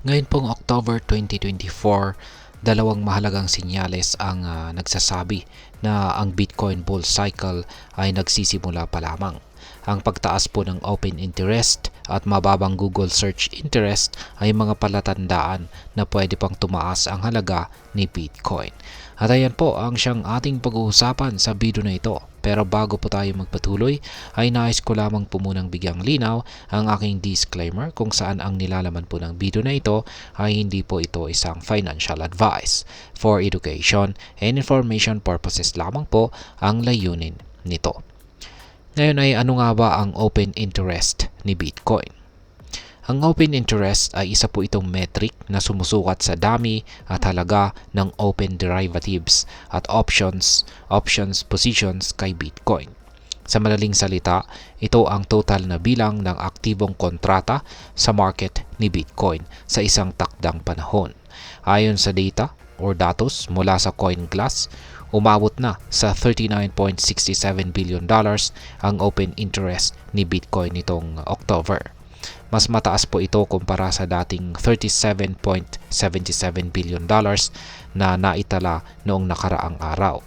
Ngayon pong October 2024, dalawang mahalagang sinyales ang nagsasabi na ang Bitcoin bull cycle ay nagsisimula pa lamang. Ang pagtaas po ng open interest at mababang Google search interest ay mga palatandaan na pwede pang tumaas ang halaga ni Bitcoin. At ayan po ang siyang ating pag-uusapan sa video na ito. Pero bago po tayo magpatuloy, ay nais ko lamang po munang bigyang linaw ang aking disclaimer kung saan ang nilalaman po ng video na ito ay hindi po ito isang financial advice. For education and information purposes lamang po ang layunin nito. Ngayon ay ano nga ba ang open interest ni Bitcoin? Ang open interest ay isa po itong metric na sumusukat sa dami at halaga ng open derivatives at options positions kay Bitcoin. Sa madaling salita, ito ang total na bilang ng aktibong kontrata sa market ni Bitcoin sa isang takdang panahon. Ayon sa data or datos mula sa CoinGlass, umabot na sa $39.67 billion ang open interest ni Bitcoin nitong October. Mas mataas po ito kumpara sa dating $37.77 billion na naitala noong nakaraang araw.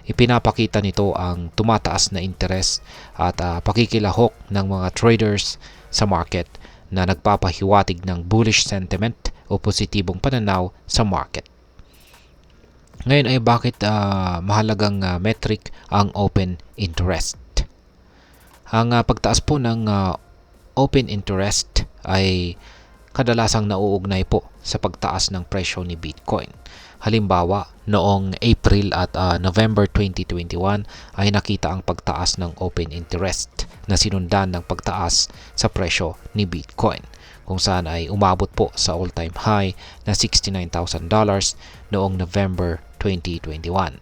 Ipinapakita nito ang tumataas na interes at pakikilahok ng mga traders sa market na nagpapahiwatig ng bullish sentiment o positibong pananaw sa market. Ngayon ay bakit mahalagang metric ang open interest? Ang pagtaas po ng open interest ay kadalasang nauugnay po sa pagtaas ng presyo ni Bitcoin. Halimbawa, noong April at November 2021 ay nakita ang pagtaas ng open interest na sinundan ng pagtaas sa presyo ni Bitcoin, kung saan ay umabot po sa all-time high na $69,000 noong November 2021.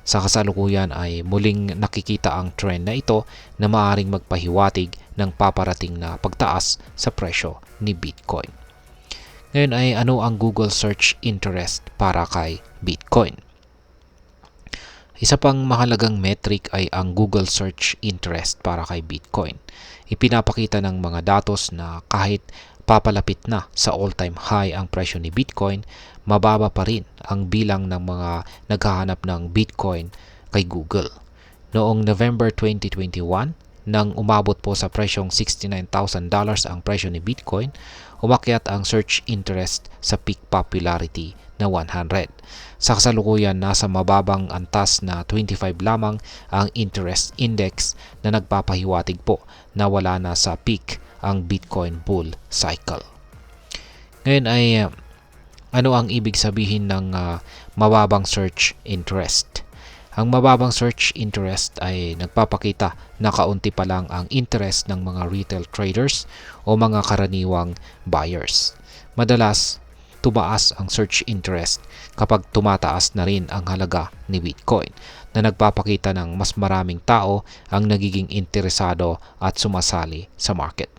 Sa kasalukuyan ay muling nakikita ang trend na ito na maaaring magpahiwatig ng paparating na pagtaas sa presyo ni Bitcoin. Ngayon ay ano ang Google search interest para kay Bitcoin? Isa pang mahalagang metric ay ang Google search interest para kay Bitcoin. Ipinapakita ng mga datos na kahit papalapit na sa all-time high ang presyo ni Bitcoin, mababa pa rin ang bilang ng mga naghahanap ng Bitcoin kay Google. Noong November 2021, nang umabot po sa presyong $69,000 ang presyo ni Bitcoin, umakyat ang search interest sa peak popularity na 100. Sa kasalukuyan, nasa mababang antas na 25 lamang ang interest index na nagpapahiwatig po na wala na sa peak ang Bitcoin bull cycle. Ngayon ay ano ang ibig sabihin ng mababang search interest? Ang mababang search interest ay nagpapakita na kaunti pa lang ang interest ng mga retail traders o mga karaniwang buyers. Madalas, tumaas ang search interest kapag tumataas na rin ang halaga ni Bitcoin, na nagpapakita ng mas maraming tao ang nagiging interesado at sumasali sa market.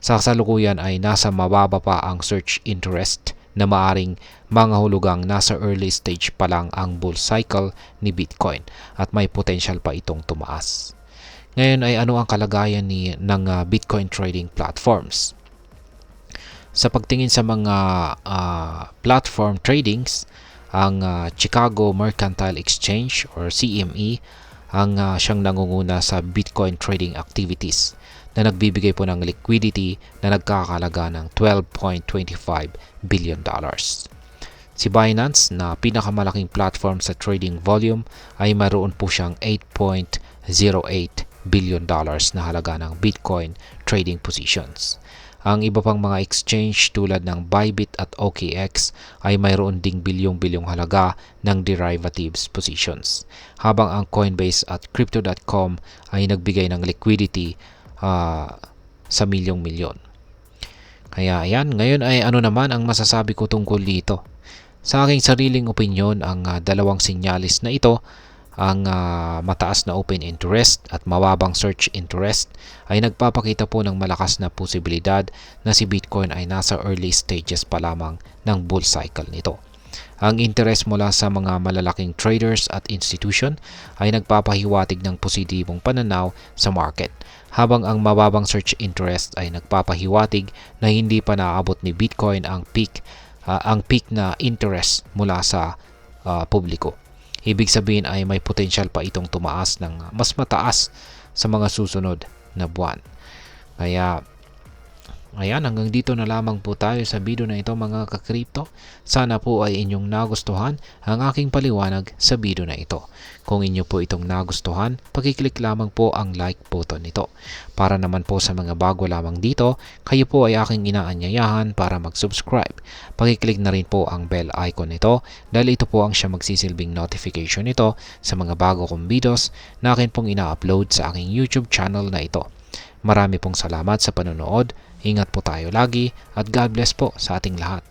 Sa kasalukuyan ay nasa mababa pa ang search interest na maaring mangahulugang nasa early stage pa lang ang bull cycle ni Bitcoin at may potential pa itong tumaas. Ngayon ay ano ang kalagayan ng Bitcoin trading platforms? Sa pagtingin sa mga platform tradings, ang Chicago Mercantile Exchange or CME ang siyang nangunguna sa Bitcoin trading activities na nagbibigay po ng liquidity na nagkakalaga ng $12.25 billion. Si Binance na pinakamalaking platform sa trading volume ay mayroon po siyang $8.08 billion na halaga ng Bitcoin trading positions. Ang iba pang mga exchange tulad ng Bybit at OKX ay mayroon ding bilyong-bilyong halaga ng derivatives positions, habang ang Coinbase at Crypto.com ay nagbigay ng liquidity sa milyong-milyon. Kaya ayan, ngayon ay ano naman ang masasabi ko tungkol dito? Sa aking sariling opinyon, ang dalawang sinyalis na ito, ang mataas na open interest at mababang search interest, ay nagpapakita po ng malakas na posibilidad na si Bitcoin ay nasa early stages pa lamang ng bull cycle nito. Ang interest mula sa mga malalaking traders at institution ay nagpapahiwatig ng positibong pananaw sa market, habang ang mababang search interest ay nagpapahiwatig na hindi pa naaabot ni Bitcoin ang peak na interest mula sa publiko. Ibig sabihin ay may potential pa itong tumaas ng mas mataas sa mga susunod na buwan. Kaya ayan, hanggang dito na lamang po tayo sa video na ito mga ka-crypto. Sana po ay inyong nagustuhan ang aking paliwanag sa video na ito. Kung inyo po itong nagustuhan, pakiclick lamang po ang like button nito. Para naman po sa mga bago lamang dito, kayo po ay aking inaanyayahan para mag-subscribe. Pakiclick na rin po ang bell icon nito dahil ito po ang siya magsisilbing notification nito sa mga bago kong videos na akin pong ina-upload sa aking YouTube channel na ito. Marami pong salamat sa panonood. Ingat po tayo lagi at God bless po sa ating lahat.